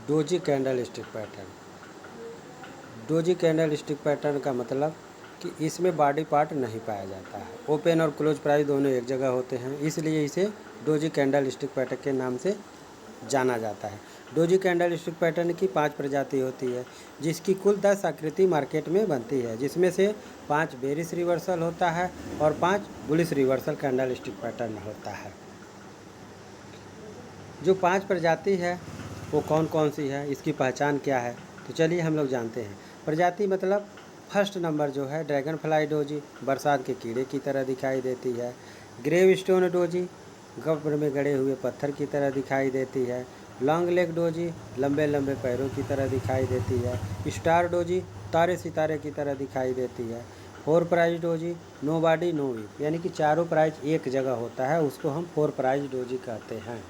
Doji candle stick pattern. Doji candle stick pattern का मतलब कि इसमें बॉडी पार्ट नहीं पाया जाता है। ओपन और क्लोज प्राइस दोनों एक जगह होते हैं, इसलिए इसे डोजी कैंडल स्टिक पैटर्न के नाम से जाना जाता है। डोजी कैंडल स्टिक पैटर्न की 5 प्रजाति होती है, जिसकी कुल 10 आकृति मार्केट में बनती है, जिसमें से 5 बेरिश रिवर्सल होता है और 5 bullish reversal candle stick pattern होता है। जो 5 प्रजाति है वो कौन कौन सी है, इसकी पहचान क्या है, तो चलिए हम लोग जानते हैं। प्रजाति मतलब फर्स्ट नंबर जो है ड्रैगन फ्लाई डोजी, बरसात के कीड़े की तरह दिखाई देती है। ग्रेव स्टोन डोजी, कब्र में गड़े हुए पत्थर की तरह दिखाई देती है। लॉन्ग लेग डोजी, लंबे लंबे पैरों की तरह दिखाई देती है। स्टार डोजी, तारे सितारे की तरह दिखाई देती है। 4 price doji, no body no wick, यानी कि चारों प्राइज एक जगह होता है, उसको हम 4 प्राइज डोजी कहते हैं।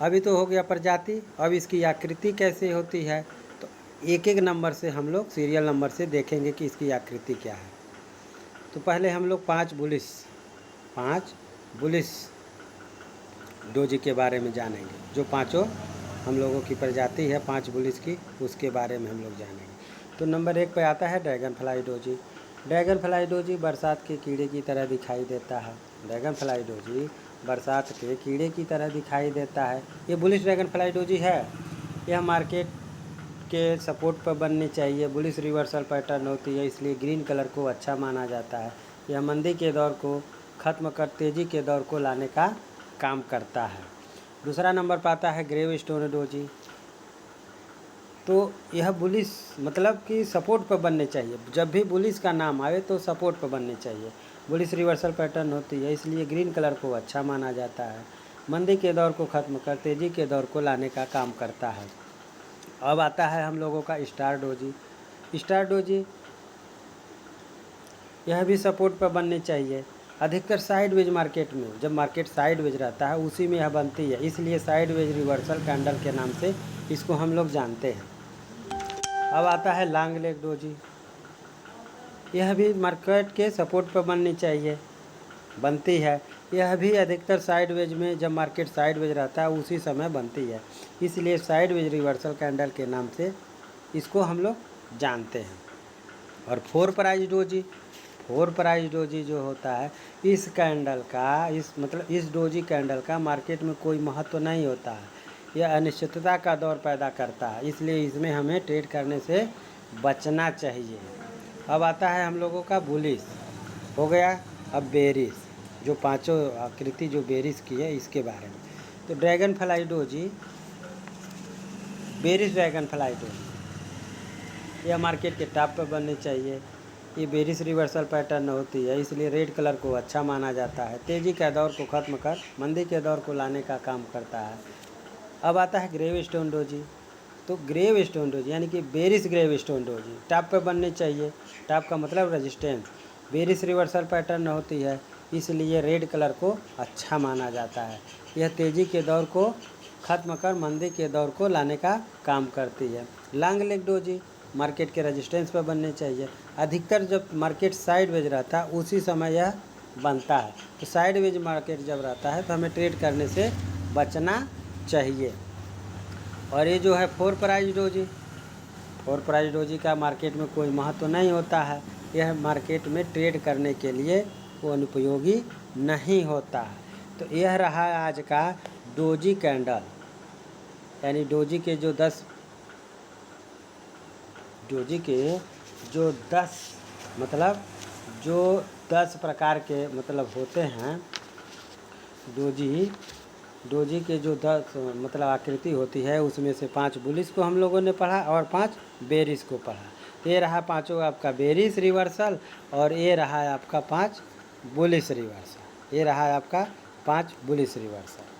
अभी तो हो गया प्रजाति, अब इसकी आकृति कैसे होती है, तो एक एक नंबर से हम लोग सीरियल नंबर से देखेंगे कि इसकी आकृति क्या है। तो पहले हम लोग 5 बुलिश डोजी के बारे में जानेंगे। जो पांचों हम लोगों की प्रजाति है 5 बुलिश की, उसके बारे में हम लोग जानेंगे। तो नंबर 1 पे आता है dragon fly doji. Dragon fly doji बरसात के कीड़े की तरह दिखाई देता है। ड्रैगन फ्लाई डोजी बरसात के कीड़े की तरह दिखाई देता है। ये बुलिश ड्रैगन फ्लाई डोजी है, यह मार्केट के सपोर्ट पर बननी चाहिए। बुलिश रिवर्सल पैटर्न होती है, इसलिए ग्रीन कलर को अच्छा माना जाता है। यह मंदी के दौर को ख़त्म कर तेज़ी के दौर को लाने का काम करता है। दूसरा नंबर पाता है ग्रेव स्टोन डोजी। तो यह बुलिश मतलब कि सपोर्ट पर बनने चाहिए, जब भी बुलिश का नाम आए तो सपोर्ट पर बनने चाहिए। बुलिश रिवर्सल पैटर्न होती है, इसलिए ग्रीन कलर को अच्छा माना जाता है। मंदी के दौर को ख़त्म कर तेज़ी के दौर को लाने का काम करता है। अब आता है हम लोगों का स्टार डोजी। स्टार डोजी यह भी सपोर्ट पर बननी चाहिए। अधिकतर साइडवेज मार्केट में, जब मार्केट साइडवेज रहता है उसी में यह बनती है, इसलिए साइडवेज रिवर्सल कैंडल के नाम से इसको हम लोग जानते हैं। अब आता है लॉन्ग लेग डोजी। यह भी मार्केट के सपोर्ट पर बननी चाहिए, बनती है। यह भी अधिकतर साइडवेज में, जब मार्केट साइडवेज रहता है उसी समय बनती है, इसलिए साइडवेज रिवर्सल कैंडल के नाम से इसको हम लोग जानते हैं। और 4 प्राइज डोजी, 4 प्राइज डोजी जो होता है, इस कैंडल का इस डोजी कैंडल का मार्केट में कोई महत्व नहीं होता है। यह अनिश्चितता का दौर पैदा करता है, इसलिए इसमें हमें ट्रेड करने से बचना चाहिए। अब आता है हम लोगों का बुलिश, हो गया। अब बेरिश, जो पांचों आकृति जो बेरिश की है इसके बारे में। तो dragon fly doji, bearish dragon fly doji, यह मार्केट के टॉप पर बननी चाहिए। ये बेरिश रिवर्सल पैटर्न होती है, इसलिए रेड कलर को अच्छा माना जाता है। तेज़ी के दौर को ख़त्म कर मंदी के दौर को लाने का काम करता है। अब आता है ग्रेव स्टोन डोजी। तो ग्रेव स्टोन डोजी यानी कि bearish gravestone doji top पे बननी चाहिए। टॉप का मतलब रेजिस्टेंस। बेरिश रिवर्सल पैटर्न होती है, इसलिए रेड कलर को अच्छा माना जाता है। यह तेज़ी के दौर को ख़त्म कर मंदी के दौर को लाने का काम करती है। लॉन्ग लेग डोजी मार्केट के रेजिस्टेंस पर बनने चाहिए। अधिकतर जब मार्केट साइडवेज रहता है उसी समय यह बनता है। तो साइडवेज मार्केट जब रहता है तो हमें ट्रेड करने से बचना चाहिए। और ये जो है 4 प्राइज डोजी, 4 प्राइज डोजी का मार्केट में कोई महत्व नहीं होता है। यह मार्केट में ट्रेड करने के लिए वो अनुपयोगी नहीं होता है। तो यह रहा आज का डोजी कैंडल, यानी डोजी के जो 10 जो 10 प्रकार के मतलब होते हैं। डोजी के जो 10 मतलब आकृति होती है, उसमें से 5 बुलिश को हम लोगों ने पढ़ा और 5 बेरिश को पढ़ा। ये रहा पांचों आपका बेरिश रिवर्सल, और ये रहा आपका 5 बुलिश रिवर्सल। ये रहा आपका 5 बुलिश रिवर्सल।